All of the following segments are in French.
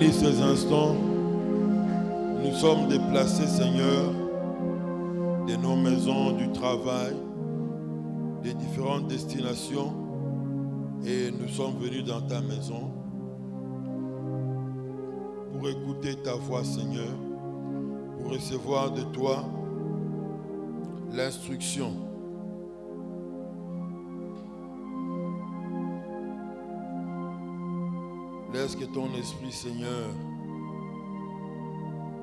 bénis ces instants. Nous sommes déplacés, Seigneur, de nos maisons, du travail, des différentes destinations, et nous sommes venus dans ta maison pour écouter ta voix, Seigneur, pour recevoir de toi l'instruction. Laisse que ton esprit, Seigneur,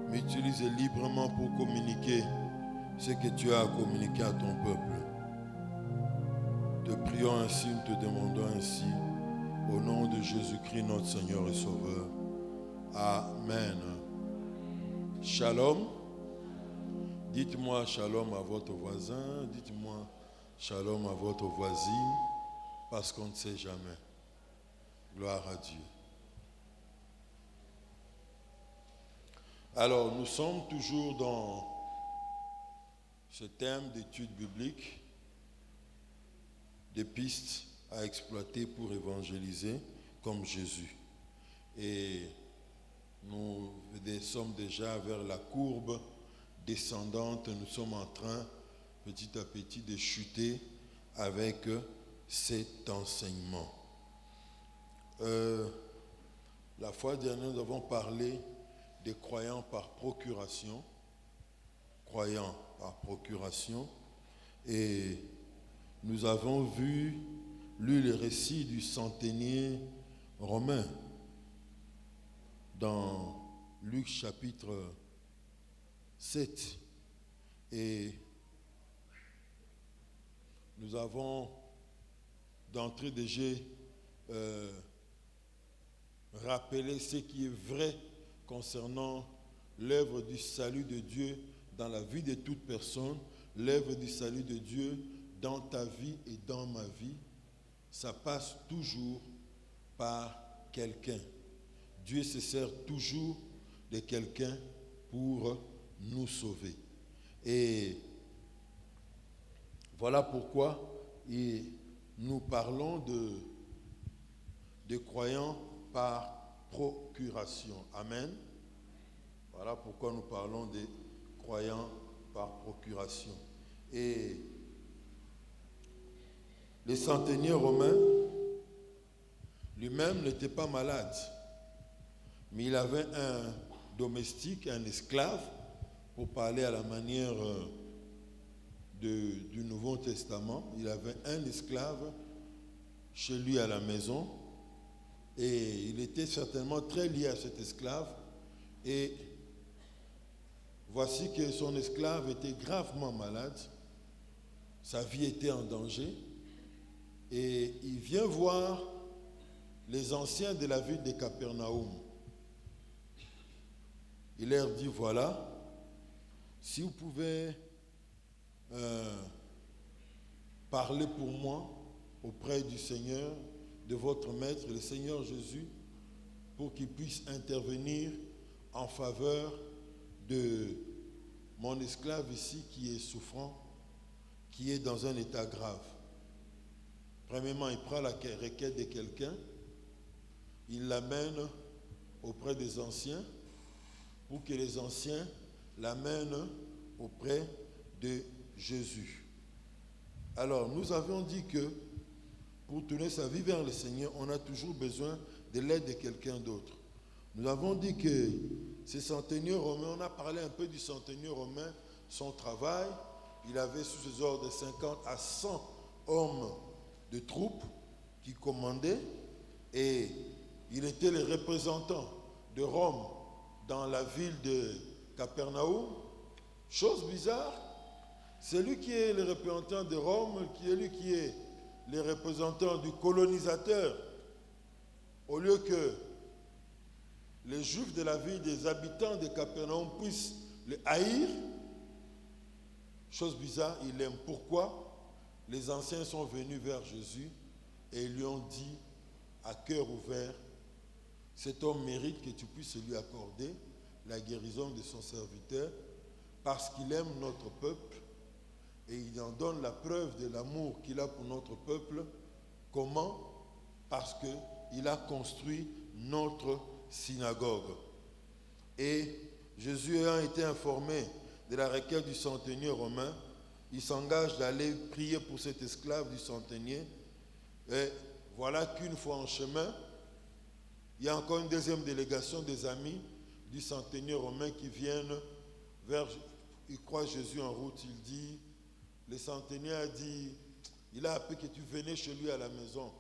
m'utilise librement pour communiquer ce que tu as à communiquer à ton peuple. Te prions ainsi, nous te demandons ainsi, au nom de Jésus-Christ, notre Seigneur et Sauveur. Amen. Shalom. Dites-moi shalom à votre voisin, dites-moi shalom à votre voisine, parce qu'on ne sait jamais. Gloire à Dieu. Alors, nous sommes toujours dans ce thème d'étude biblique, des pistes à exploiter pour évangéliser comme Jésus. Et nous sommes déjà vers la courbe descendante. Nous sommes en train, petit à petit, de chuter avec cet enseignement. La fois dernière, nous avons parlé des croyants par procuration. Croyants par procuration. Et nous avons lu le récit du centenier romain dans Luc chapitre 7. Et nous avons d'entrée de jeu rappelé ce qui est vrai concernant l'œuvre du salut de Dieu dans la vie de toute personne, l'œuvre du salut de Dieu dans ta vie et dans ma vie, ça passe toujours par quelqu'un. Dieu se sert toujours de quelqu'un pour nous sauver. Et voilà pourquoi nous parlons de croyants par procuration. Amen. Voilà pourquoi nous parlons des croyants par procuration. Et le centenier romain lui-même n'était pas malade, mais il avait un domestique, un esclave, pour parler à la manière du Nouveau Testament. Il avait un esclave chez lui à la maison, et il était certainement très lié à cet esclave. Et voici que son esclave était gravement malade, sa vie était en danger, et il vient voir les anciens de la ville de Capernaum. Il leur dit, voilà, si vous pouvez parler pour moi auprès du Seigneur, de votre maître, le Seigneur Jésus, pour qu'il puisse intervenir en faveur de mon esclave ici qui est souffrant, qui est dans un état grave. Premièrement, il prend la requête de quelqu'un, il l'amène auprès des anciens pour que les anciens l'amènent auprès de Jésus. Alors, nous avions dit que pour tourner sa vie vers le Seigneur, on a toujours besoin de l'aide de quelqu'un d'autre. Nous avons dit que ce centenier romain, on a parlé un peu du centenier romain, son travail, il avait sous ses ordres 50 à 100 hommes de troupes qui commandaient, et il était le représentant de Rome dans la ville de Capernaum. Chose bizarre, c'est lui qui est le représentant de Rome, qui est lui qui est le représentant du colonisateur, au lieu que les Juifs de la ville, des habitants de Capernaum puissent le haïr. Chose bizarre, il aime. Pourquoi? Les anciens sont venus vers Jésus et ils lui ont dit à cœur ouvert, cet homme mérite que tu puisses lui accorder la guérison de son serviteur parce qu'il aime notre peuple et il en donne la preuve de l'amour qu'il a pour notre peuple. Comment? Parce qu'il a construit notre synagogue. Et Jésus ayant été informé de la requête du centenier romain, il s'engage d'aller prier pour cet esclave du centenier. Et voilà qu'une fois en chemin, il y a encore une deuxième délégation des amis du centenier romain qui viennent vers... Il croit Jésus en route, il dit... Le centenier a dit... Il a appris que tu venais chez lui à la maison,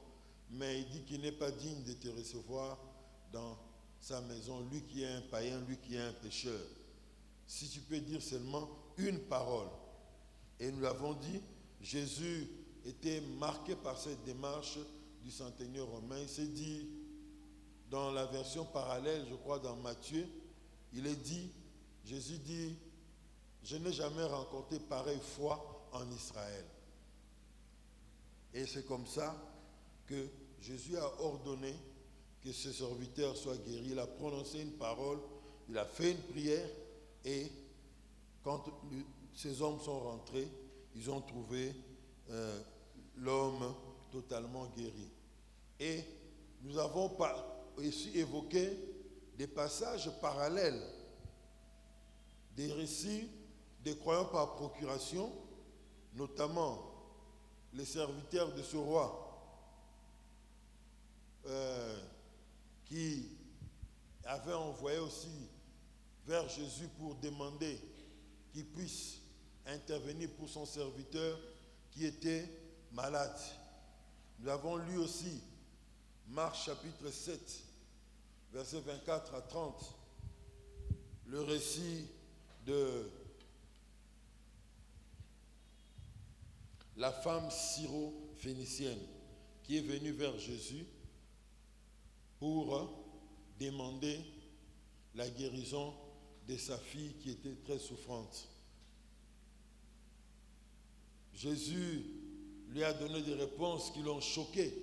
mais il dit qu'il n'est pas digne de te recevoir dans sa maison, lui qui est un païen, lui qui est un pécheur. Si tu peux dire seulement une parole. Et nous l'avons dit, Jésus était marqué par cette démarche du centenier romain. Il s'est dit, dans la version parallèle, je crois dans Matthieu, il est dit, Jésus dit, je n'ai jamais rencontré pareille foi en Israël. Et c'est comme ça que Jésus a ordonné que ses serviteurs soient guéris. Il a prononcé une parole, il a fait une prière et quand ces hommes sont rentrés, ils ont trouvé l'homme totalement guéri. Et nous avons aussi évoqué des passages parallèles, des récits des croyants par procuration, notamment les serviteurs de ce roi qui avait envoyé aussi vers Jésus pour demander qu'il puisse intervenir pour son serviteur qui était malade. Nous avons lu aussi Marc chapitre 7, versets 24 à 30, le récit de la femme syro-phénicienne qui est venue vers Jésus pour demander la guérison de sa fille qui était très souffrante. Jésus lui a donné des réponses qui l'ont choqué.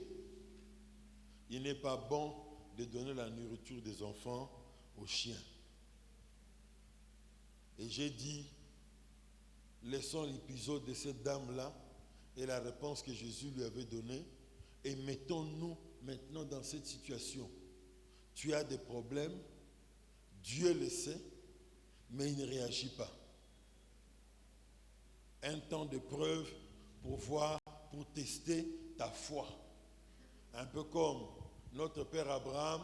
Il n'est pas bon de donner la nourriture des enfants aux chiens. Et j'ai dit, laissons l'épisode de cette dame-là et la réponse que Jésus lui avait donnée et mettons-nous maintenant dans cette situation. Tu as des problèmes, Dieu le sait, mais il ne réagit pas. Un temps de preuve pour voir, pour tester ta foi. Un peu comme notre père Abraham,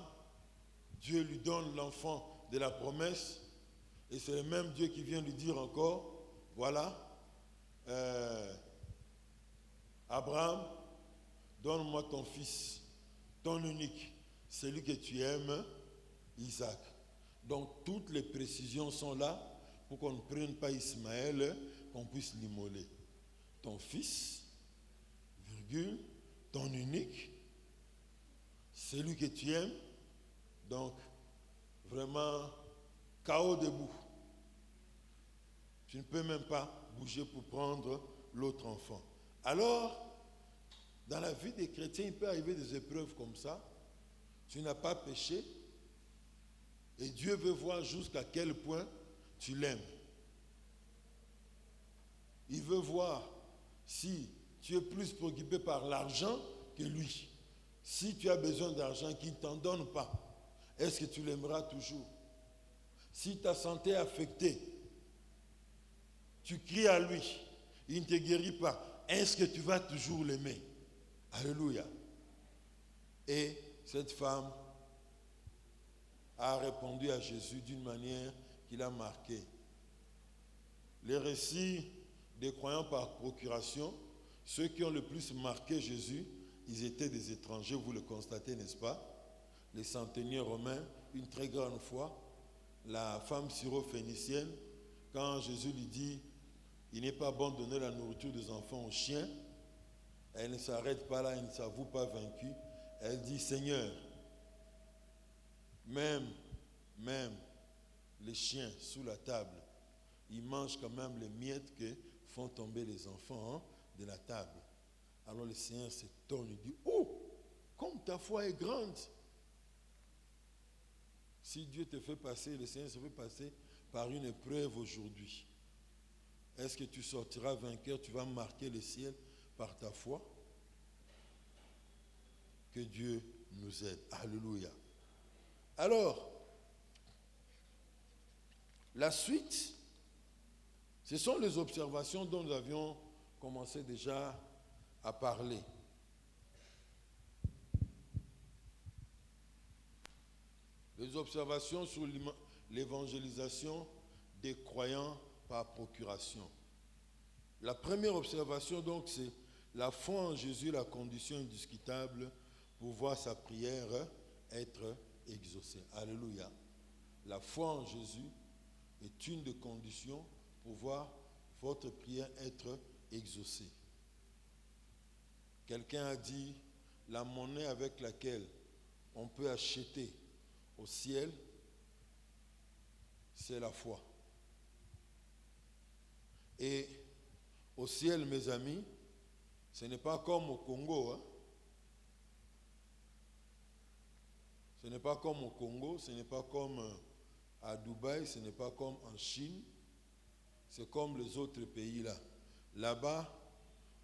Dieu lui donne l'enfant de la promesse et c'est le même Dieu qui vient lui dire encore, voilà, Abraham, donne-moi ton fils, ton unique, celui que tu aimes, Isaac. Donc toutes les précisions sont là pour qu'on ne prenne pas Ismaël, qu'on puisse l'immoler. Ton fils, virgule, ton unique, celui que tu aimes, donc vraiment chaos debout. Tu ne peux même pas bouger pour prendre l'autre enfant. Alors, dans la vie des chrétiens, il peut arriver des épreuves comme ça. Tu n'as pas péché et Dieu veut voir jusqu'à quel point tu l'aimes. Il veut voir si tu es plus préoccupé par l'argent que lui. Si tu as besoin d'argent qu'il ne t'en donne pas, est-ce que tu l'aimeras toujours? Si ta santé est affectée, tu cries à lui, il ne te guérit pas, est-ce que tu vas toujours l'aimer? Alléluia. Et cette femme a répondu à Jésus d'une manière qui l'a marqué. Les récits des croyants par procuration, ceux qui ont le plus marqué Jésus, ils étaient des étrangers, vous le constatez, n'est-ce pas? Les centeniers romains, une très grande foi. La femme syro-phénicienne, quand Jésus lui dit, il n'est pas bon de donner la nourriture des enfants aux chiens, elle ne s'arrête pas là, elle ne s'avoue pas vaincue. Elle dit, Seigneur, même les chiens sous la table, ils mangent quand même les miettes que font tomber les enfants de la table. Alors le Seigneur s'étonne, il dit, oh, comme ta foi est grande. Si Dieu te fait passer, le Seigneur se fait passer par une épreuve aujourd'hui. Est-ce que tu sortiras vainqueur, tu vas marquer le ciel par ta foi? Que Dieu nous aide. Alléluia. Alors, la suite, ce sont les observations dont nous avions commencé déjà à parler. Les observations sur l'évangélisation des croyants par procuration. La première observation, donc, c'est la foi en Jésus, la condition indiscutable pour voir sa prière être exaucée. Alléluia. La foi en Jésus est une des conditions pour voir votre prière être exaucée. Quelqu'un a dit, la monnaie avec laquelle on peut acheter au ciel, c'est la foi. Et au ciel, mes amis, ce n'est pas comme au Congo. Ce n'est pas comme au Congo, ce n'est pas comme à Dubaï, ce n'est pas comme en Chine. C'est comme les autres pays là. Là-bas,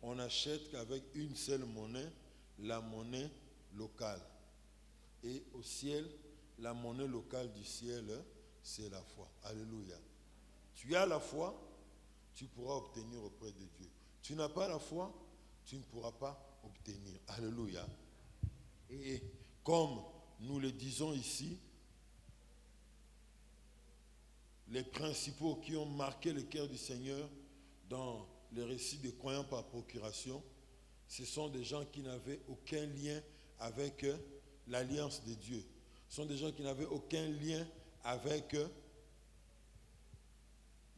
on n'achète qu'avec une seule monnaie, la monnaie locale. Et au ciel, la monnaie locale du ciel, c'est la foi. Alléluia. Tu as la foi, tu pourras obtenir auprès de Dieu. Tu n'as pas la foi, tu ne pourras pas obtenir. Alléluia. Et comme nous le disons ici, les principaux qui ont marqué le cœur du Seigneur dans les récits des croyants par procuration, ce sont des gens qui n'avaient aucun lien avec l'alliance de Dieu. Ce sont des gens qui n'avaient aucun lien avec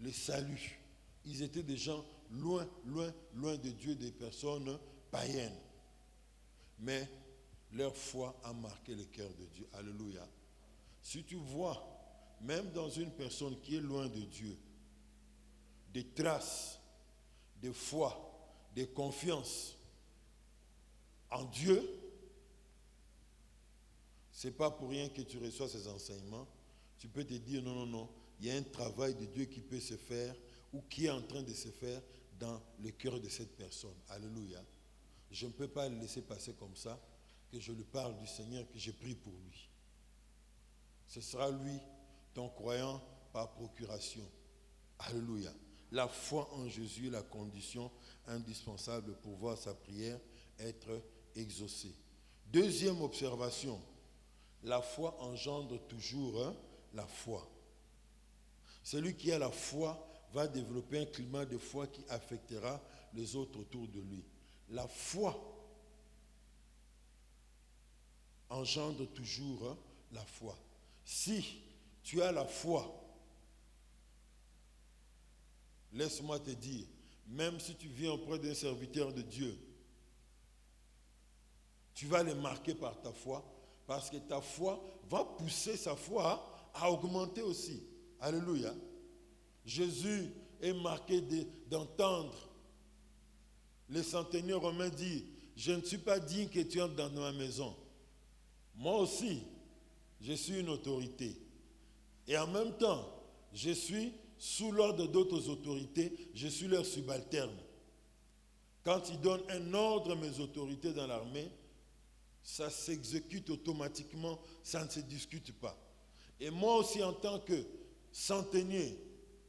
le salut. Ils étaient des gens loin, loin, loin de Dieu, des personnes païennes. Mais leur foi a marqué le cœur de Dieu. Alléluia. Si tu vois, même dans une personne qui est loin de Dieu, des traces de foi, de confiance en Dieu, ce n'est pas pour rien que tu reçois ces enseignements. Tu peux te dire, non, non, non, il y a un travail de Dieu qui peut se faire ou qui est en train de se faire dans le cœur de cette personne. Alléluia. Je ne peux pas le laisser passer comme ça, que je lui parle du Seigneur, que je prie pour lui. Ce sera lui, ton croyant par procuration. Alléluia. La foi en Jésus est la condition indispensable pour voir sa prière être exaucée. Deuxième observation, la foi engendre toujours la foi. Celui qui a la foi va développer un climat de foi qui affectera les autres autour de lui. La foi engendre toujours la foi. Si tu as la foi, laisse-moi te dire, même si tu viens auprès d'un serviteur de Dieu, tu vas le marquer par ta foi, parce que ta foi va pousser sa foi à augmenter aussi. Alléluia. Jésus est marqué d'entendre les centeniers romains dire, je ne suis pas digne que tu entres dans ma maison. Moi aussi, je suis une autorité. Et en même temps, je suis sous l'ordre d'autres autorités, je suis leur subalterne. Quand ils donnent un ordre à mes autorités dans l'armée, ça s'exécute automatiquement, ça ne se discute pas. Et moi aussi, en tant que centenier,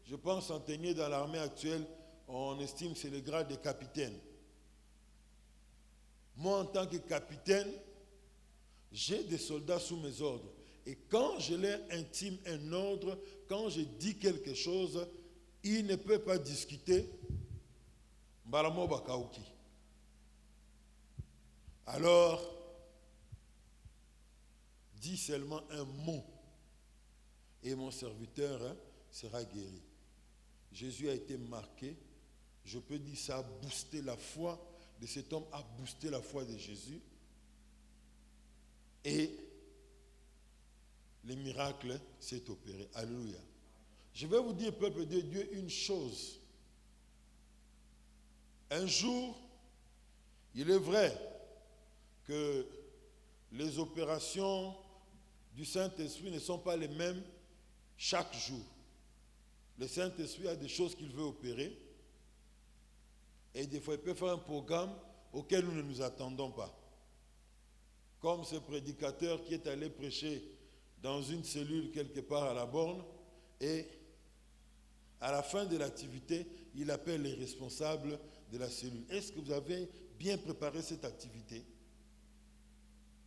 je pense centenier dans l'armée actuelle, on estime que c'est le grade de capitaine. Moi, en tant que capitaine, j'ai des soldats sous mes ordres. Et quand je leur intime un ordre, quand je dis quelque chose, ils ne peuvent pas discuter. Alors, dis seulement un mot et mon serviteur sera guéri. Jésus a été marqué, je peux dire ça a boosté la foi de cet homme, a boosté la foi de Jésus. Et le miracle s'est opéré. Alléluia. Je vais vous dire, peuple de Dieu, une chose. Un jour, il est vrai que les opérations du Saint-Esprit ne sont pas les mêmes chaque jour. Le Saint-Esprit a des choses qu'il veut opérer et des fois il peut faire un programme auquel nous ne nous attendons pas. Comme ce prédicateur qui est allé prêcher dans une cellule quelque part à la borne et à la fin de l'activité, il appelle les responsables de la cellule. Est-ce que vous avez bien préparé cette activité?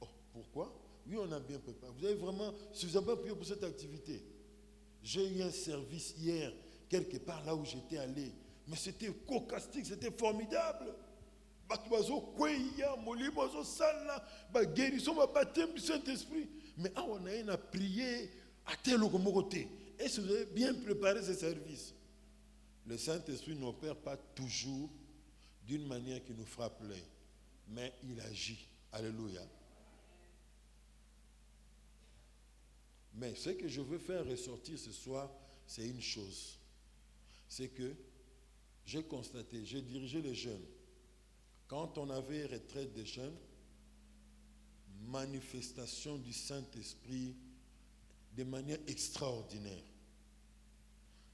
Oh, pourquoi? Oui, on a bien préparé. Vous avez vraiment suffisamment prié pour cette activité. J'ai eu un service hier, quelque part là où j'étais allé. Mais c'était cocastique, c'était formidable. Guérison, baptême du Saint-Esprit. Mais on a prié à tel côté. Est-ce que vous avez bien préparé ce service? Le Saint-Esprit n'opère pas toujours d'une manière qui nous frappe l'œil, mais il agit. Alléluia. Mais ce que je veux faire ressortir ce soir, c'est une chose. C'est que j'ai constaté, j'ai dirigé les jeunes. Quand on avait retraite des jeunes, manifestation du Saint-Esprit de manière extraordinaire.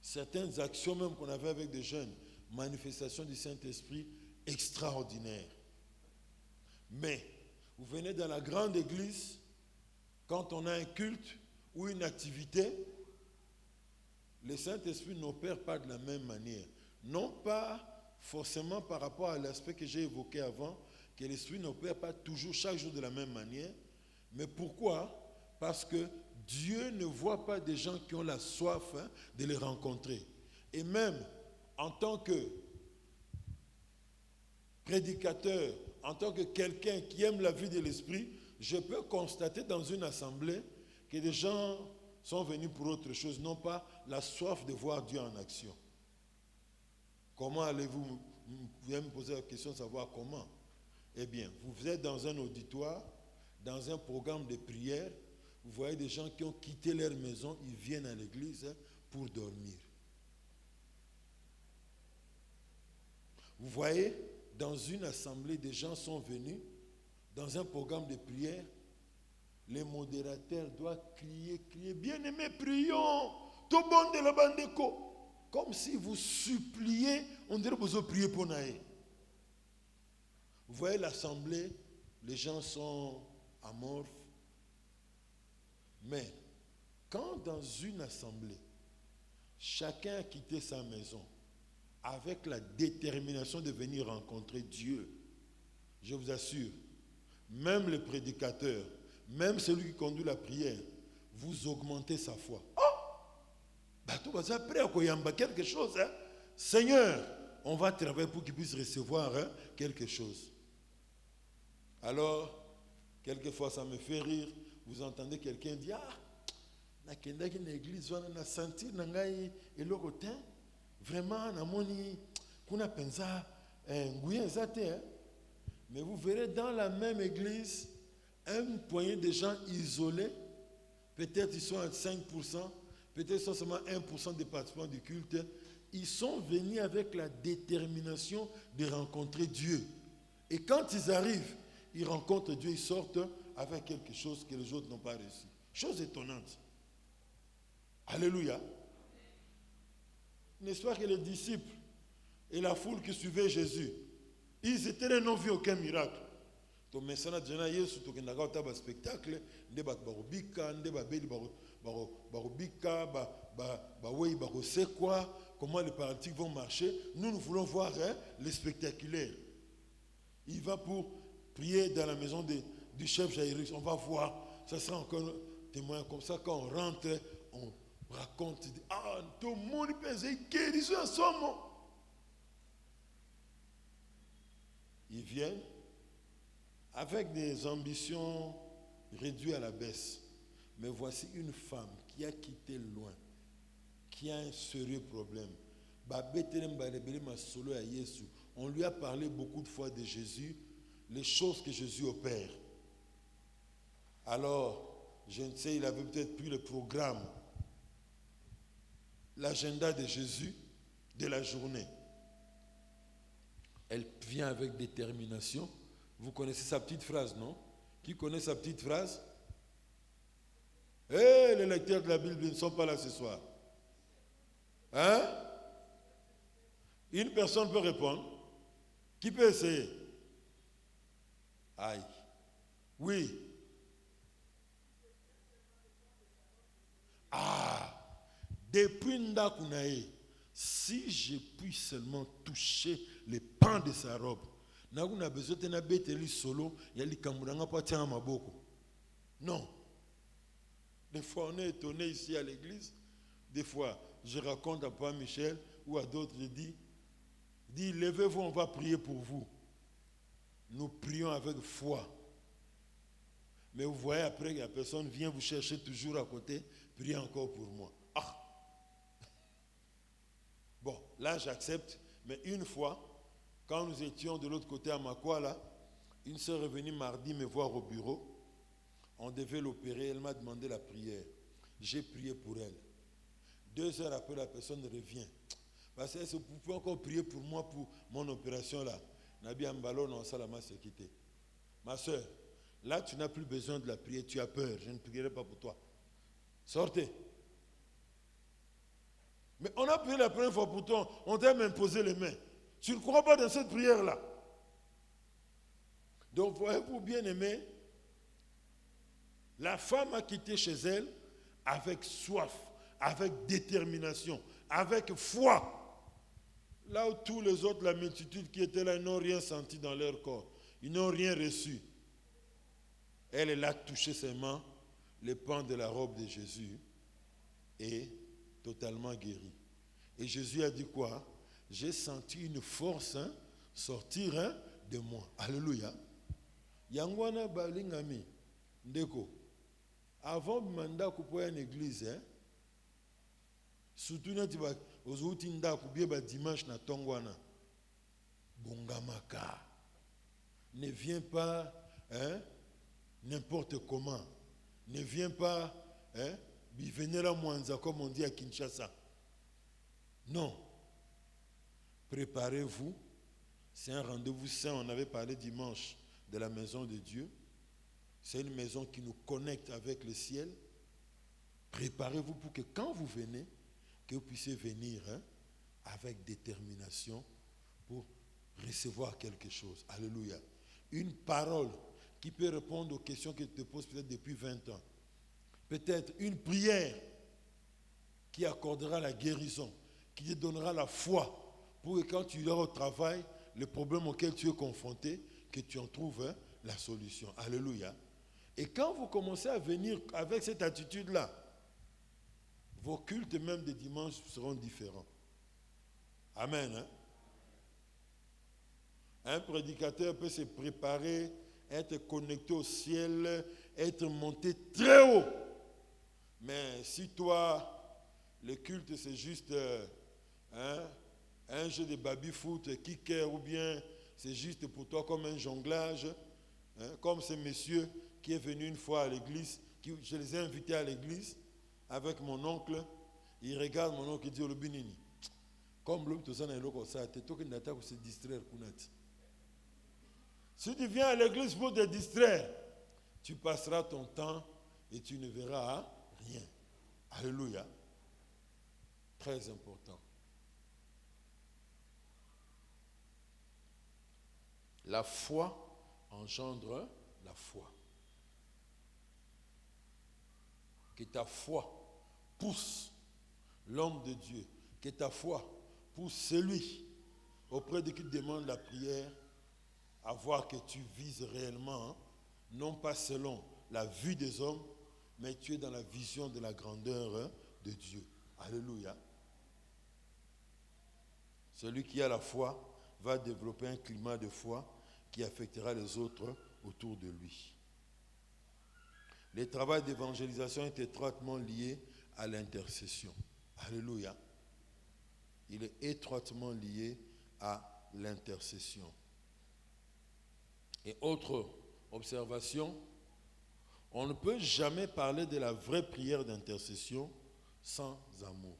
Certaines actions même qu'on avait avec des jeunes, manifestation du Saint-Esprit extraordinaire. Mais vous venez dans la grande église, quand on a un culte ou une activité, le Saint-Esprit n'opère pas de la même manière. Non pas forcément par rapport à l'aspect que j'ai évoqué avant, que l'Esprit n'opère pas toujours chaque jour de la même manière. Mais pourquoi? Parce que Dieu ne voit pas des gens qui ont la soif de les rencontrer. Et même en tant que prédicateur, en tant que quelqu'un qui aime la vie de l'Esprit, je peux constater dans une assemblée que des gens sont venus pour autre chose, non pas la soif de voir Dieu en action. Comment allez-vous? Vous pouvez me poser la question de savoir comment. Eh bien, vous êtes dans un auditoire, dans un programme de prière, vous voyez des gens qui ont quitté leur maison, ils viennent à l'église pour dormir. Vous voyez, dans une assemblée, des gens sont venus, dans un programme de prière, les modérateurs doivent crier, bien-aimés, prions, tout bon de la bandeko. Comme si vous suppliez, on dirait que vous priez pour Naé. Vous voyez l'assemblée, les gens sont amorphes. Mais quand dans une assemblée, chacun a quitté sa maison avec la détermination de venir rencontrer Dieu, je vous assure, même le prédicateur, même celui qui conduit la prière, vous augmentez sa foi. Tu vas prêt à quelque chose. Seigneur, on va travailler pour qu'il puisse recevoir quelque chose. Alors, quelquefois ça me fait rire. Vous entendez quelqu'un dire, dans l'église, on a senti vraiment, mais vous verrez dans la même église, un poignet de gens isolés, peut-être ils sont à 5%, peut-être sont seulement 1% des participants du culte, ils sont venus avec la détermination de rencontrer Dieu. Et quand ils arrivent, ils rencontrent Dieu, ils sortent avec quelque chose que les autres n'ont pas reçu. Chose étonnante. Alléluia. N'est-ce pas que les disciples et la foule qui suivait Jésus, ils étaient n'ont vu aucun miracle. Donc maintenant, Jésus, tout le spectacle, des barobika, des babeli barobika, c'est quoi, comment les paralytiques vont marcher. Nous voulons voir les spectaculaires. Il va pour prier dans la maison du chef Jairus. On va voir, ça sera encore un témoin comme ça. Quand on rentre, on raconte, tout le monde peut guérison en son nom. Ils viennent avec des ambitions réduites à la baisse. Mais voici une femme qui a quitté loin, qui a un sérieux problème. On lui a parlé beaucoup de fois de Jésus, les choses que Jésus opère. Alors, je ne sais, il avait peut-être pris le programme, l'agenda de Jésus de la journée. Elle vient avec détermination. Vous connaissez sa petite phrase, non? Qui connaît sa petite phrase? Les lecteurs de la Bible ne sont pas là ce soir. Hein? Une personne peut répondre. Qui peut essayer? Aïe. Oui. depuis Ndakunae, si je puis seulement toucher les pans de sa robe, n'a besoin de beteli solo, il y a les kamuranga pas maboko. Non. Des fois, on est étonné ici à l'église. Des fois, je raconte à Papa Michel ou à d'autres, je dis, levez-vous, on va prier pour vous. Nous prions avec foi. Mais vous voyez, après, la personne vient vous chercher toujours à côté, priez encore pour moi. Ah! Bon, là, j'accepte. Mais une fois, quand nous étions de l'autre côté à Makwala, une sœur est venue mardi me voir au bureau. On devait l'opérer, elle m'a demandé la prière. J'ai prié pour elle. 2 heures après, la personne revient. Parce que vous pouvez encore prier pour moi pour mon opération là. Nabi Ambalo, non, ça la s'est quitté. Ma soeur, là tu n'as plus besoin de la prière, tu as peur, je ne prierai pas pour toi. Sortez. Mais on a prié la première fois pour toi, on t'a même posé les mains. Tu ne crois pas dans cette prière là. Donc voyez-vous bien aimé, la femme a quitté chez elle avec soif, avec détermination, avec foi. Là où tous les autres, la multitude qui était là, ils n'ont rien senti dans leur corps. Ils n'ont rien reçu. Elle a touché ses mains, les pans de la robe de Jésus, et totalement guérie. Et Jésus a dit quoi? J'ai senti une force sortir de moi. Alléluia. Yangwana balingami ndeko. Avant de mandat pour une église, surtout quand tu vas aux outils dimanche na tongwana, bongamaka. Ne viens pas n'importe comment. Ne viens pas venez la Mwanza comme on dit à Kinshasa. Non. Préparez-vous. C'est un rendez-vous saint. On avait parlé dimanche de la maison de Dieu. C'est une maison qui nous connecte avec le ciel. Préparez-vous pour que quand vous venez, que vous puissiez venir avec détermination pour recevoir quelque chose. Alléluia. Une parole qui peut répondre aux questions que tu te poses peut-être depuis 20 ans. Peut-être une prière qui accordera la guérison, qui te donnera la foi pour que quand tu iras au travail, le problème auquel tu es confronté, que tu en trouves la solution. Alléluia. Et quand vous commencez à venir avec cette attitude-là, vos cultes même de dimanche seront différents. Amen. Un prédicateur peut se préparer, être connecté au ciel, être monté très haut. Mais si toi, le culte c'est juste un jeu de baby-foot, kicker, ou bien c'est juste pour toi comme un jonglage, comme ce monsieur qui est venu une fois à l'église, je les ai invités à l'église avec mon oncle, il regarde mon oncle et dit Olubinini, comme l'homme tout ça tu se distraire. Si tu viens à l'église pour te distraire, tu passeras ton temps et tu ne verras rien. Alléluia. Très important. La foi engendre la foi. Que ta foi pousse l'homme de Dieu, que ta foi pousse celui auprès de qui tu demandes la prière à voir que tu vises réellement, non pas selon la vue des hommes, mais tu es dans la vision de la grandeur de Dieu. Alléluia. Celui qui a la foi va développer un climat de foi qui affectera les autres autour de lui. Le travail d'évangélisation est étroitement lié à l'intercession. Alléluia. Il est étroitement lié à l'intercession. Et autre observation, on ne peut jamais parler de la vraie prière d'intercession sans amour.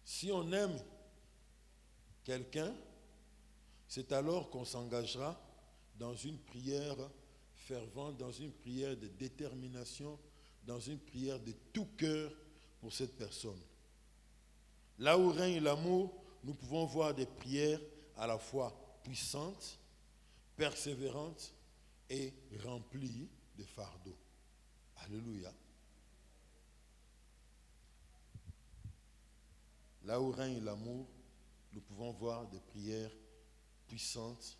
Si on aime quelqu'un, c'est alors qu'on s'engagera dans une prière fervente, dans une prière de détermination, dans une prière de tout cœur pour cette personne. Là où règne l'amour, nous pouvons voir des prières à la fois puissantes, persévérantes et remplies de fardeaux. Alléluia. là où règne l'amour, nous pouvons voir des prières puissantes,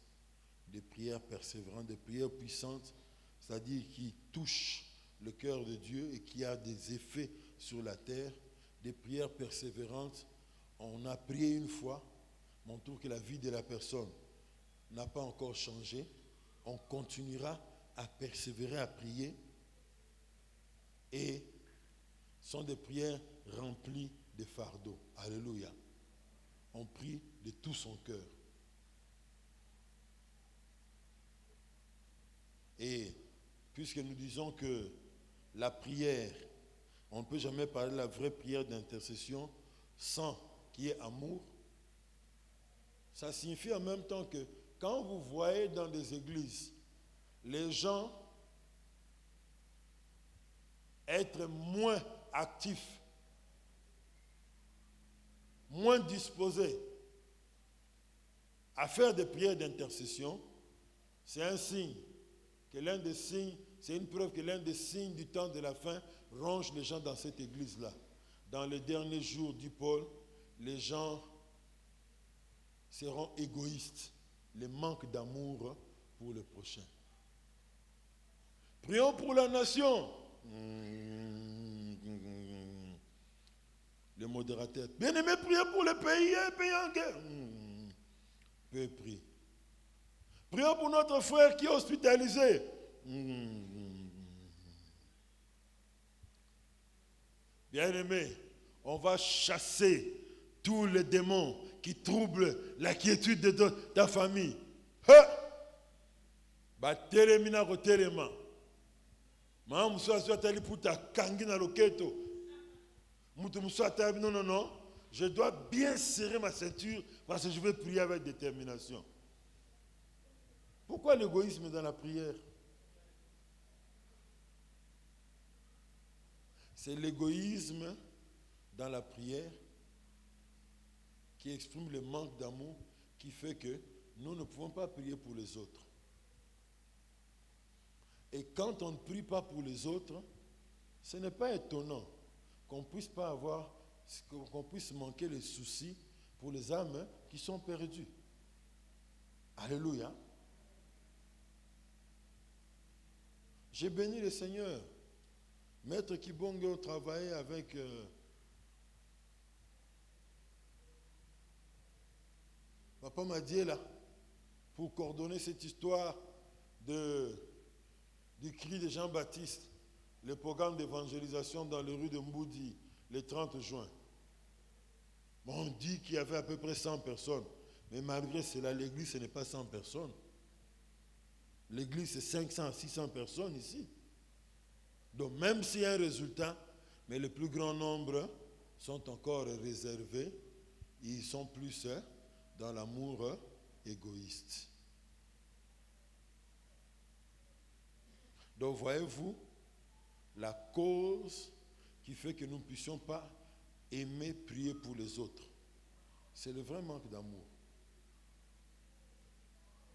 des prières persévérantes, des prières puissantes, c'est-à-dire qui touchent le cœur de Dieu et qui a des effets sur la terre, des prières persévérantes. On a prié une fois, mais on trouve que la vie de la personne n'a pas encore changé. On continuera à persévérer, à prier, et sont des prières remplies de fardeaux. Alléluia. On prie de tout son cœur. Et puisque nous disons que la prière, on ne peut jamais parler de la vraie prière d'intercession sans qu'il y ait amour, ça signifie en même temps que quand vous voyez dans des églises les gens être moins actifs, moins disposés à faire des prières d'intercession, c'est un signe que l'un des signes, c'est une preuve que l'un des signes du temps de la fin ronge les gens dans cette église-là. Dans les derniers jours, dit Paul, les gens seront égoïstes, le manque d'amour pour le prochain. Prions pour la nation. Le modérateur. Bien-aimé, priez pour le pays en guerre. Peu prie. Prions pour notre frère qui est hospitalisé. Bien-aimé, on va chasser tous les démons qui troublent la quiétude de ta famille. Batelemina kotelema. Maman Moussa tali puta kangi na loketo. Moutou Moussa tali non. Je dois bien serrer ma ceinture parce que je vais prier avec détermination. Pourquoi l'égoïsme dans la prière? C'est l'égoïsme dans la prière qui exprime le manque d'amour qui fait que nous ne pouvons pas prier pour les autres. Et quand on ne prie pas pour les autres, ce n'est pas étonnant qu'on puisse pas avoir, qu'on puisse manquer les soucis pour les âmes qui sont perdues. Alléluia. J'ai béni le Seigneur. Maître Kibongo travaillait avec Papa Madiela pour coordonner cette histoire du cri de Jean-Baptiste, le programme d'évangélisation dans les rues de Mboudi, le 30 juin. Bon, on dit qu'il y avait à peu près 100 personnes, mais malgré cela, l'église, ce n'est pas 100 personnes. L'église, c'est 500 à 600 personnes ici. Donc, même s'il y a un résultat, mais le plus grand nombre sont encore réservés, ils sont plus dans l'amour égoïste. Donc, voyez-vous, la cause qui fait que nous ne puissions pas aimer prier pour les autres, c'est le vrai manque d'amour.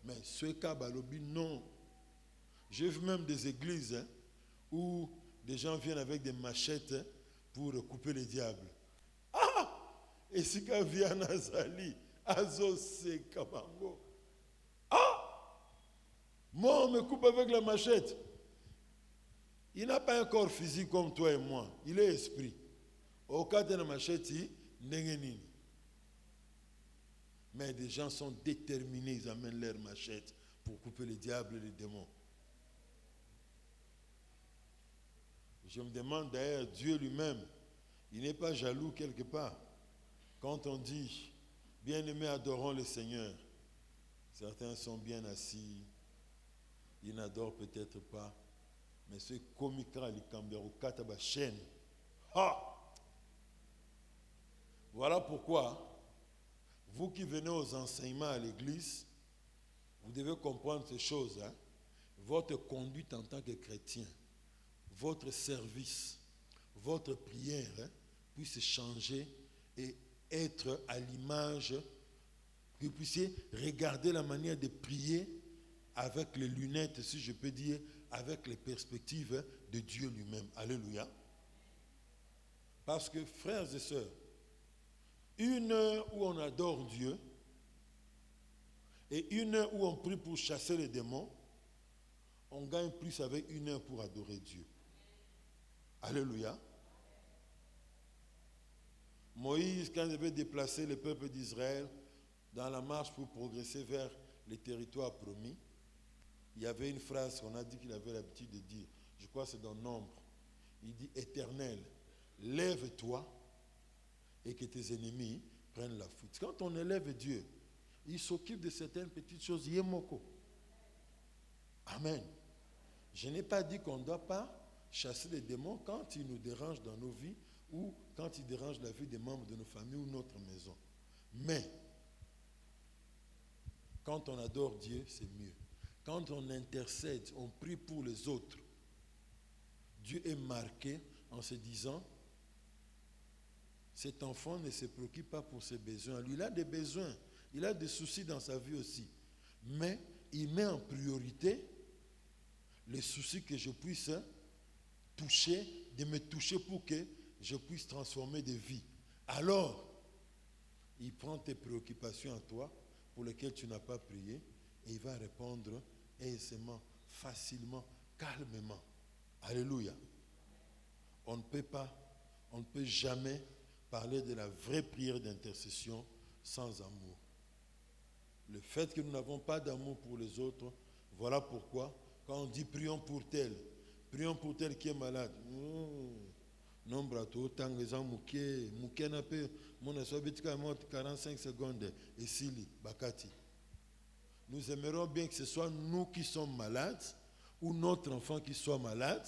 Mais ce cas Balobi, non. J'ai vu même des églises où des gens viennent avec des machettes pour couper les diables. Ah! Et si quand vient Nazali, Azose Kamango. Ah! Moi, on me coupe avec la machette. Il n'a pas un corps physique comme toi et moi. Il est esprit. Au cas de la machette, nengenini. Mais des gens sont déterminés, ils amènent leur machette pour couper les diables et les démons. Je me demande d'ailleurs, Dieu lui-même, il n'est pas jaloux quelque part. Quand on dit, bien-aimés, adorons le Seigneur, certains sont bien assis, ils n'adorent peut-être pas, mais ce comiquera les cambérou kataba chaîne. Voilà pourquoi, vous qui venez aux enseignements à l'église, vous devez comprendre ces choses. Votre conduite en tant que chrétien, votre service, votre prière puisse changer et être à l'image, que vous puissiez regarder la manière de prier avec les lunettes, si je peux dire, avec les perspectives de Dieu lui-même. Alléluia. Parce que, frères et sœurs, 1 heure où on adore Dieu et 1 heure où on prie pour chasser les démons, on gagne plus avec 1 heure pour adorer Dieu. Alléluia. Moïse, quand il devait déplacer le peuple d'Israël dans la marche pour progresser vers les territoires promis, il y avait une phrase qu'on a dit qu'il avait l'habitude de dire. Je crois que c'est dans Nombre. Il dit: Éternel, lève-toi et que tes ennemis prennent la fuite. Quand on élève Dieu, il s'occupe de certaines petites choses. Yemoko. Amen. Je n'ai pas dit qu'on ne doit pas chasser les démons quand ils nous dérangent dans nos vies ou quand ils dérangent la vie des membres de nos familles ou notre maison. Mais, quand on adore Dieu, c'est mieux. Quand on intercède, on prie pour les autres, Dieu est marqué en se disant: cet enfant ne se préoccupe pas pour ses besoins. Lui, il a des besoins, il a des soucis dans sa vie aussi. Mais il met en priorité les soucis que je puisse toucher, de me toucher pour que je puisse transformer des vies. Alors, il prend tes préoccupations à toi, pour lesquelles tu n'as pas prié, et il va répondre aisément, facilement, calmement. Alléluia. On ne peut jamais parler de la vraie prière d'intercession sans amour. Le fait que nous n'avons pas d'amour pour les autres, voilà pourquoi, quand on dit prions pour tel qui est malade, nombre à tout autant les gens mouké n'a pas mon asobitika 45 secondes et sili bakati. Nous aimerions bien que ce soit nous qui sommes malades ou notre enfant qui soit malade,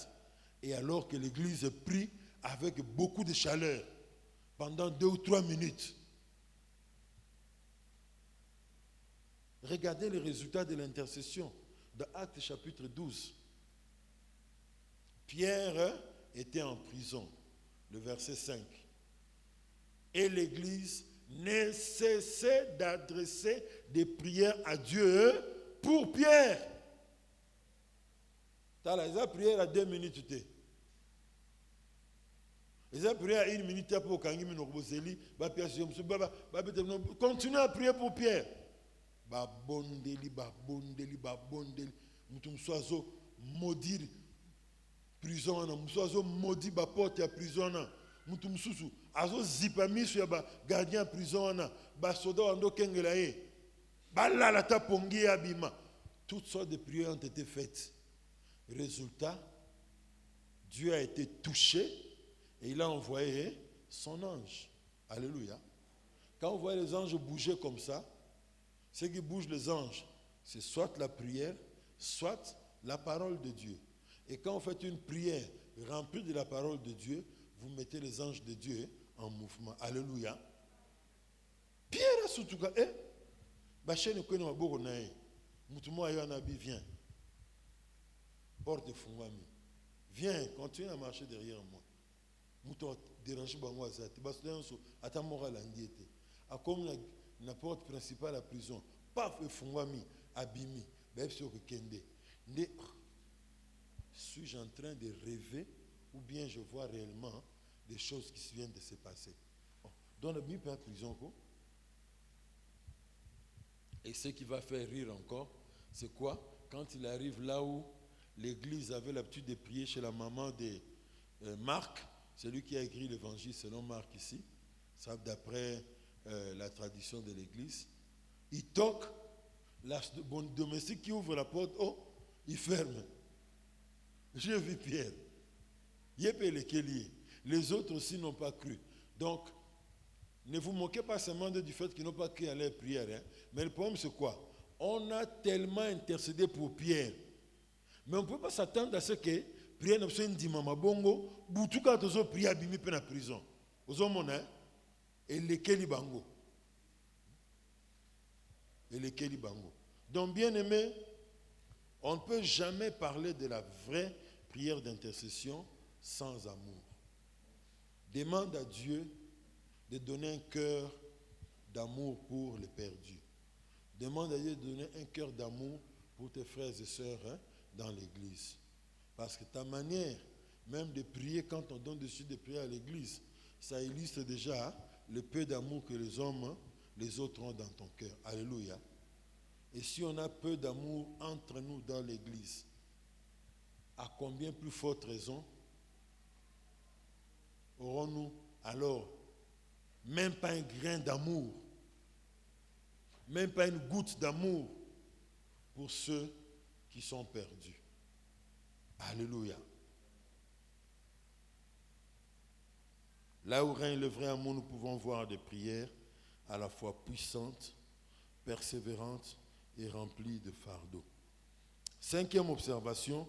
et alors que l'église prie avec beaucoup de chaleur pendant 2 ou 3 minutes. Regardez les résultats de l'intercession de Actes chapitre 12. Pierre était en prison, le verset 5. Et l'église ne cessait d'adresser des prières à Dieu pour Pierre. Ils ont prié à 2 minutes. Ils ont prié à 1 minute pour Kangimi Noboseli. Continuez à prier pour Pierre. Babondeli. Moutoum soiseau maudit prison. Moutoum soiseau maudit ba porte à prison. Moutoum sousou. Azo zipami sur ba gardien à prison. Ba soda ando kengelaye. Ba la la ta pongi abima. Toutes sortes de prières ont été faites. Résultat, Dieu a été touché et il a envoyé son ange. Alléluia. Quand on voit les anges bouger comme ça, ce qui bouge les anges, c'est soit la prière, soit la parole de Dieu. Et quand vous faites une prière remplie de la parole de Dieu, vous mettez les anges de Dieu en mouvement. Alléluia. Pierre a surtout dit, viens. Porte fungwami. Viens, continue à marcher derrière moi. Mouton dérange pas moi ça. Tu vas se lancer à ta morale andiété. À comme la porte principale à la prison. Paf fungwami abimi. Ben sur que kende. Suis-je en train de rêver ou bien je vois réellement des choses qui viennent de se passer? Dans le mi pas prison quoi. Et ce qui va faire rire encore, c'est quoi? Quand il arrive là où l'église avait l'habitude de prier chez la maman de Marc, celui qui a écrit l'évangile selon Marc ici, ça d'après la tradition de l'église. Il toque, la domestique qui ouvre la porte, oh, il ferme. J'ai vu Pierre. Les autres aussi n'ont pas cru. Donc, ne vous moquez pas seulement du fait qu'ils n'ont pas cru à leur prière. Hein. Mais le problème c'est quoi? On a tellement intercédé pour Pierre. Mais on ne peut pas s'attendre à ce que prière ne soit une dimama bongo, boutuka tozo prière abimi pe na prison. Ozo mona et lekeli bango. Et lekeli bango. Donc bien aimé, on ne peut jamais parler de la vraie prière d'intercession sans amour. Demande à Dieu de donner un cœur d'amour pour les perdus. Demande à Dieu de donner un cœur d'amour pour tes frères et sœurs, hein, dans l'église. Parce que ta manière même de prier quand on donne dessus de prier à l'église, ça illustre déjà le peu d'amour que les autres ont dans ton cœur. Alléluia. Et si on a peu d'amour entre nous dans l'église, à combien plus forte raison aurons-nous alors même pas un grain d'amour, même pas une goutte d'amour pour ceux qui sont perdus. Alléluia. Là où règne le vrai amour, nous pouvons voir des prières à la fois puissantes, persévérantes et remplies de fardeau. Cinquième observation,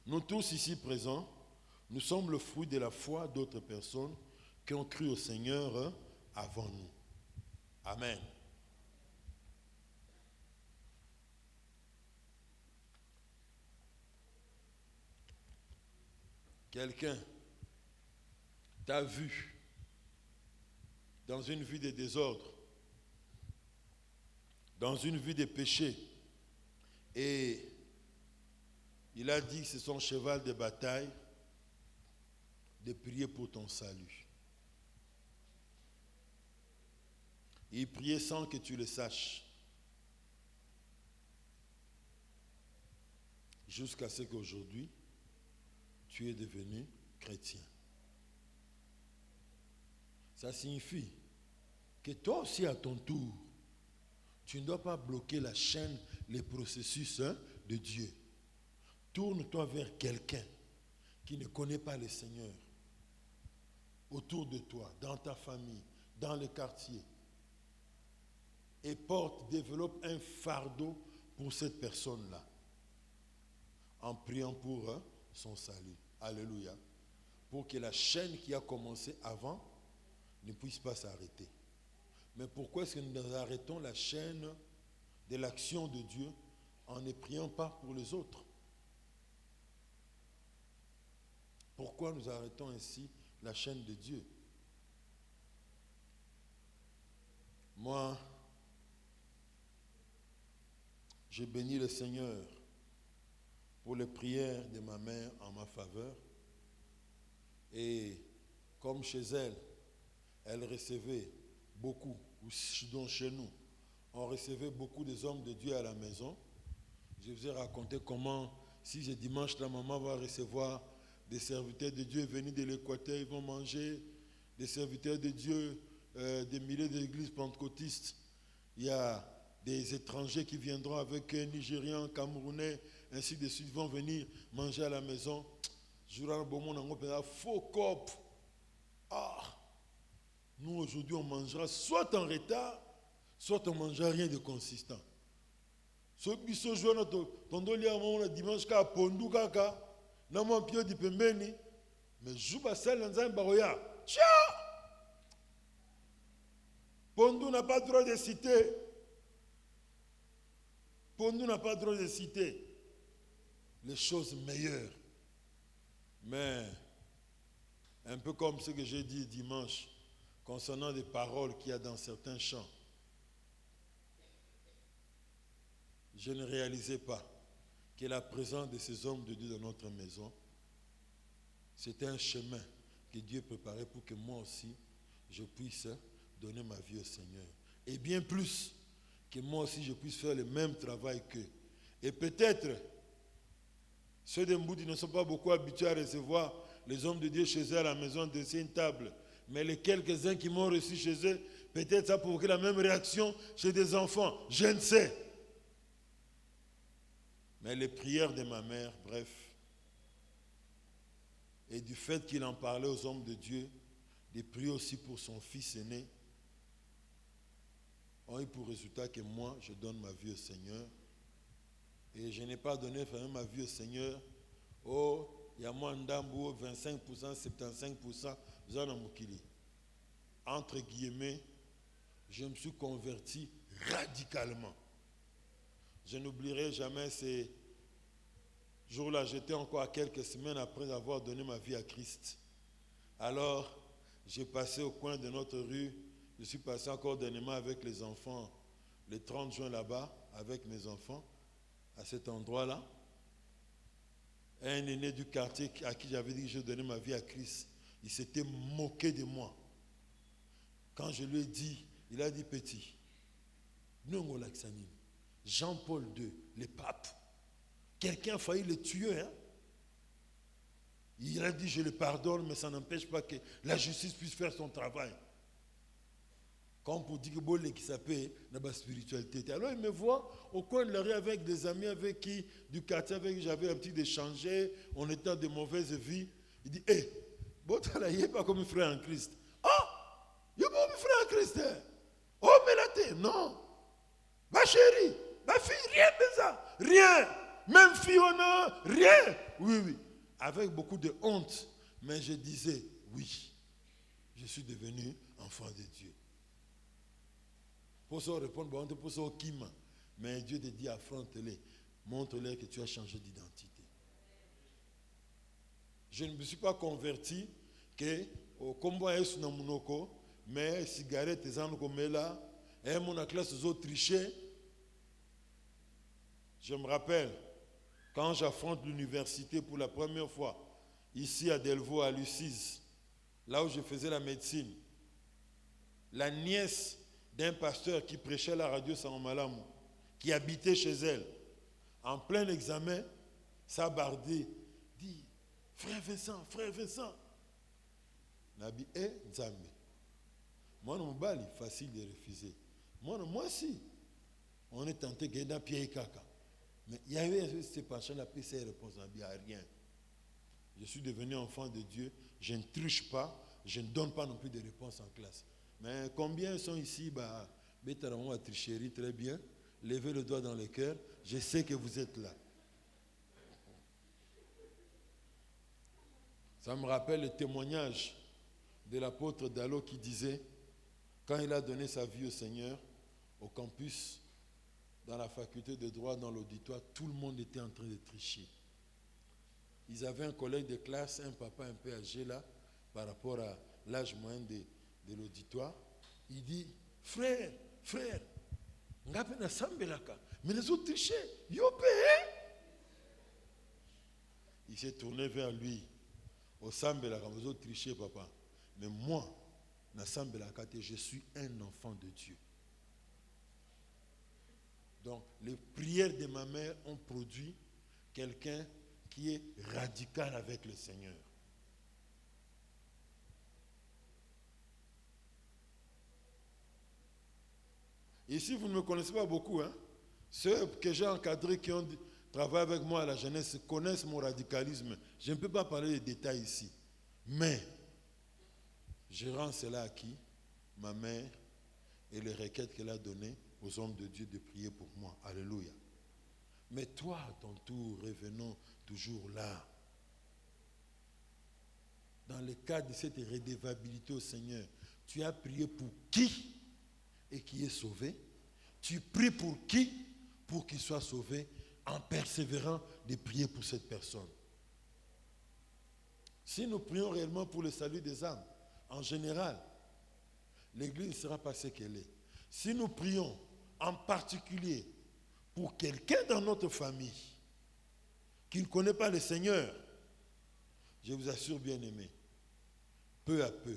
nous tous ici présents, nous sommes le fruit de la foi d'autres personnes qui ont cru au Seigneur avant nous. Amen. Quelqu'un t'a vu dans une vie de désordre, dans une vie de péché, et il a dit que c'est son cheval de bataille de prier pour ton salut. Il priait sans que tu le saches, jusqu'à ce qu'aujourd'hui, tu es devenu chrétien. Ça signifie que toi aussi à ton tour, tu ne dois pas bloquer la chaîne, les processus de Dieu. Tourne-toi vers quelqu'un qui ne connaît pas le Seigneur, autour de toi, dans ta famille, dans le quartier, et développe un fardeau pour cette personne-là, en priant pour son salut. Alléluia. Pour que la chaîne qui a commencé avant ne puisse pas s'arrêter. Mais pourquoi est-ce que nous arrêtons la chaîne de l'action de Dieu en ne priant pas pour les autres? Pourquoi nous arrêtons ainsi la chaîne de Dieu? Moi, je bénis le Seigneur pour les prières de ma mère en ma faveur. Et comme chez elle, elle recevait beaucoup, ou donc chez nous, on recevait beaucoup des hommes de Dieu à la maison. Je vous ai raconté comment, si ce dimanche, la maman va recevoir des serviteurs de Dieu venus de l'Équateur, ils vont manger, des serviteurs de Dieu, des milliers d'églises pentecôtistes. Il y a des étrangers qui viendront avec Nigériens, Camerounais, ainsi de suite, vont venir manger à la maison. Faux cop. Ah! Nous aujourd'hui on mangera soit en retard, soit on ne mangera rien de consistant. Ce qui se joue dans le dimanche, à Pondu Kaka, na mon pied di pembeni, mais joue pas celle dans un baroya. Tcha! Pondu n'a pas droit de citer. Pondu n'a pas droit de citer les choses meilleures. Mais, un peu comme ce que j'ai dit dimanche, concernant des paroles qu'il y a dans certains chants, je ne réalisais pas que la présence de ces hommes de Dieu dans notre maison, c'était un chemin que Dieu préparait pour que moi aussi, je puisse donner ma vie au Seigneur. Et bien plus, que moi aussi, je puisse faire le même travail qu'eux. Et peut-être, ceux de Mboudi ne sont pas beaucoup habitués à recevoir les hommes de Dieu chez eux à la maison, de une table. Mais les quelques-uns qui m'ont reçu chez eux, peut-être ça a provoqué la même réaction chez des enfants. Je ne sais. Mais les prières de ma mère, bref, et du fait qu'il en parlait aux hommes de Dieu, de prier aussi pour son fils aîné, ont eu pour résultat que moi, je donne ma vie au Seigneur. Et je n'ai pas donné vraiment ma vie au Seigneur. Oh, il y a moins d'ambou, 25%, 75%, entre guillemets, je me suis converti radicalement. Je n'oublierai jamais ces jours-là. J'étais encore à quelques semaines après avoir donné ma vie à Christ. Alors, j'ai passé au coin de notre rue. Je suis passé encore dernièrement avec les enfants, le 30 juin là-bas, avec mes enfants, à cet endroit-là. Un aîné du quartier à qui j'avais dit que je donnais ma vie à Christ, il s'était moqué de moi. Quand je lui ai dit, il a dit petit. Jean-Paul II, le pape. Quelqu'un a failli le tuer. Hein? Il a dit, je le pardonne, mais ça n'empêche pas que la justice puisse faire son travail. Comme pour dire que Bolé qui s'appelle dans la spiritualité. Alors il me voit au coin de la rue avec des amis avec qui, du quartier avec qui j'avais un petit échangé, on était dans de mauvaises vies. Il dit, hé, il n'est pas comme un frère en Christ. Ah, il n'est pas comme un frère en Christ. Oh, mais là, non. Ma chérie, ma fille, rien de ça. Rien. Même Fiona, rien. Oui, oui. Avec beaucoup de honte. Mais je disais, oui, je suis devenu enfant de Dieu. Pour ça répondre, pour ça Kima. Mais Dieu te dit, affronte-les. Montre-les que tu as changé d'identité. Je ne me suis pas converti que au combat est dans mon mais cigarette et en comme là, et mon classe aux autres trichés. Je me rappelle quand j'affronte l'université pour la première fois, ici à Delvaux, à Lucis, là où je faisais la médecine, la nièce d'un pasteur qui prêchait à la radio Saint-Malamou, qui habitait chez elle, en plein examen, Sabardé dit, frère Vincent, Nabi Nzambe. Moi, non, bali, facile de refuser. Moi aussi, on est tenté de dans pied et caca. Mais il y avait ce penchant, la paix, c'est réponse, il n'y a rien. Je suis devenu enfant de Dieu, je ne triche pas, je ne donne pas non plus de réponses en classe. Mais combien sont ici, Bétaramon a tricherie, très bien. Levez le doigt dans le cœur, je sais que vous êtes là. Ça me rappelle le témoignage de l'apôtre Dallot qui disait, quand il a donné sa vie au Seigneur, au campus, dans la faculté de droit, dans l'auditoire, tout le monde était en train de tricher. Ils avaient un collègue de classe, un papa un peu âgé là, par rapport à l'âge moyen de l'auditoire. Il dit, frère, mais les autres trichaient, il s'est tourné vers lui. Au Sambelaka, les autres trichaient, papa. Mais moi, je suis un enfant de Dieu. Donc, les prières de ma mère ont produit quelqu'un qui est radical avec le Seigneur. Ici, vous ne me connaissez pas beaucoup. Hein? Ceux que j'ai encadrés qui ont travaillé avec moi à la jeunesse connaissent mon radicalisme. Je ne peux pas parler des détails ici. Mais, je rends cela à qui? Ma mère et les requêtes qu'elle a données aux hommes de Dieu de prier pour moi. Alléluia. Mais toi, à ton tour, revenons toujours là. Dans le cadre de cette redevabilité au Seigneur, tu as prié pour qui et qui est sauvé? Tu pries pour qui? Pour qu'il soit sauvé, en persévérant de prier pour cette personne. Si nous prions réellement pour le salut des âmes, en général, l'Église ne sera pas ce qu'elle est. Si nous prions en particulier pour quelqu'un dans notre famille qui ne connaît pas le Seigneur, je vous assure, bien-aimés, peu à peu,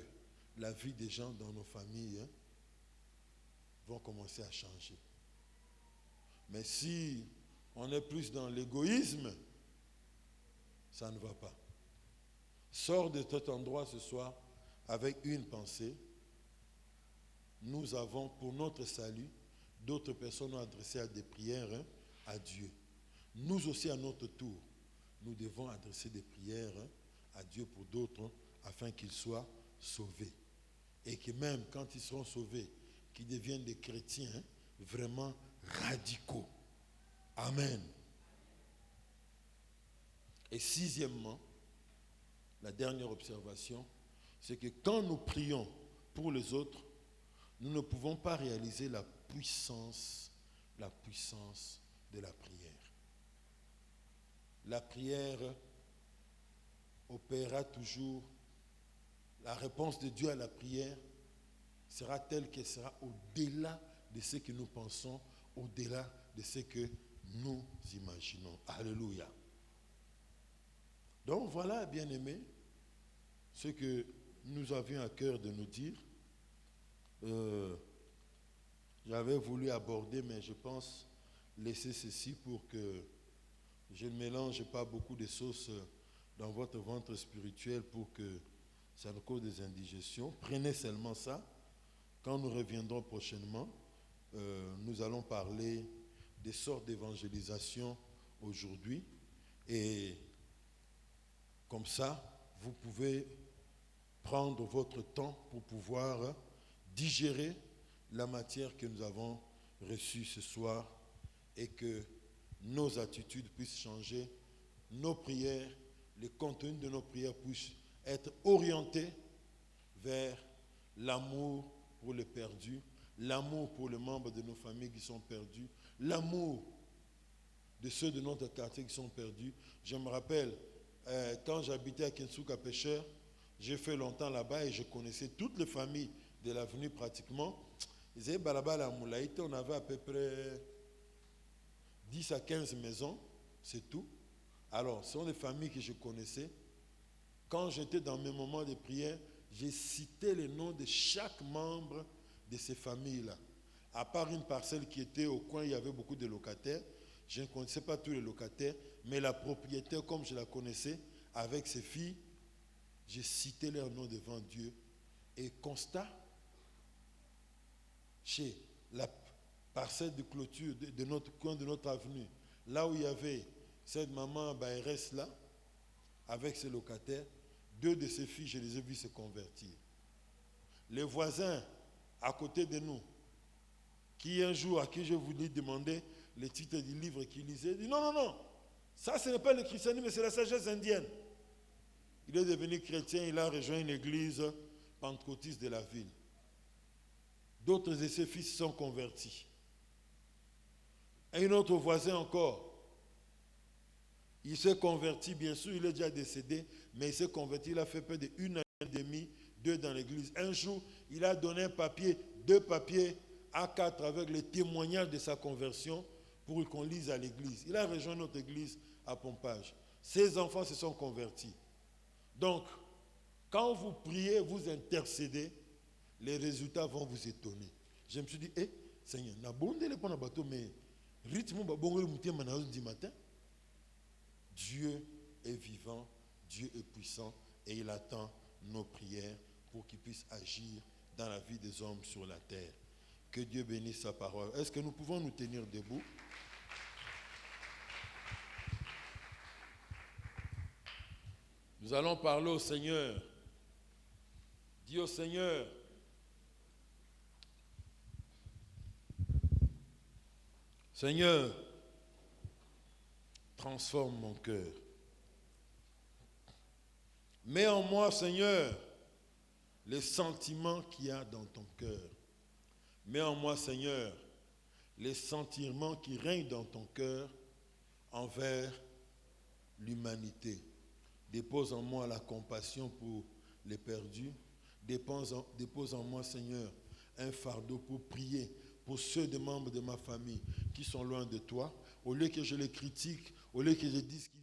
la vie des gens dans nos familles vont commencer à changer. Mais si on est plus dans l'égoïsme, ça ne va pas. Sors de cet endroit ce soir avec une pensée. Nous avons pour notre salut, d'autres personnes ont adressé à des prières à Dieu. Nous aussi, à notre tour, nous devons adresser des prières à Dieu pour d'autres afin qu'ils soient sauvés. Et que même quand ils seront sauvés, qu'ils deviennent des chrétiens vraiment radicaux. Amen. Et sixièmement, la dernière observation, c'est que quand nous prions pour les autres, nous ne pouvons pas réaliser la puissance de la prière. La prière opérera toujours, la réponse de Dieu à la prière sera telle qu'elle sera au-delà de ce que nous pensons, au-delà de ce que nous imaginons. Alléluia. Donc voilà, bien-aimés, ce que nous avions à cœur de nous dire euh, j'avais voulu aborder, mais je pense laisser ceci pour que je ne mélange pas beaucoup de sauces dans votre ventre spirituel pour que ça ne cause des indigestions. Prenez seulement ça. Quand nous reviendrons prochainement, nous allons parler des sortes d'évangélisation aujourd'hui. Et comme ça, vous pouvez prendre votre temps pour pouvoir digérer la matière que nous avons reçue ce soir et que nos attitudes puissent changer, nos prières, le contenu de nos prières puissent être orientés vers l'amour pour les perdus, l'amour pour les membres de nos familles qui sont perdus, l'amour de ceux de notre quartier qui sont perdus. Je me rappelle, quand j'habitais à Kinsuka Pêcheur, j'ai fait longtemps là-bas et je connaissais toutes les familles de l'avenue pratiquement. On avait à peu près 10 à 15 maisons, c'est tout. Alors, ce sont des familles que je connaissais. Quand j'étais dans mes moments de prière, j'ai cité les noms de chaque membre de ces familles-là. À part une parcelle qui était au coin, il y avait beaucoup de locataires. Je ne connaissais pas tous les locataires, mais la propriétaire, comme je la connaissais, avec ses filles, j'ai cité leurs noms devant Dieu. Et constat, chez la parcelle de clôture de notre coin, de notre avenue, là où il y avait cette maman Baérès là, avec ses locataires, 2 de ses filles, je les ai vues se convertir. Les voisins à côté de nous, qui un jour, à qui je voulais demander le titre du livre qu'il lisait, dit non, ça ce n'est pas le christianisme, mais c'est la sagesse indienne. Il est devenu chrétien, il a rejoint une église pentecôtiste de la ville. D'autres de ses fils sont convertis. Et un autre voisin encore, il s'est converti, bien sûr, il est déjà décédé, mais il s'est converti, il a fait près d'1 année et demie, 2 dans l'église. Un jour, il a donné un papier, 2 papiers A4 avec les témoignages de sa conversion pour qu'on lise à l'église. Il a rejoint notre église à Pompage. Ses enfants se sont convertis. Donc, quand vous priez, vous intercédez, les résultats vont vous étonner. Je me suis dit, Seigneur, n'a bon délai pour bateau, mais rythme du matin. Dieu est vivant, Dieu est puissant et il attend nos prières pour qu'il puisse agir dans la vie des hommes sur la terre. Que Dieu bénisse sa parole. Est-ce que nous pouvons nous tenir debout? Nous allons parler au Seigneur. Dis au Seigneur, Seigneur, transforme mon cœur. Mets en moi, Seigneur, les sentiments qu'il y a dans ton cœur. Mets en moi, Seigneur, les sentiments qui règnent dans ton cœur envers l'humanité. Dépose en moi la compassion pour les perdus. Dépose en moi, Seigneur, un fardeau pour prier pour ceux des membres de ma famille qui sont loin de toi. Au lieu que je les critique, au lieu que je dise qu'ils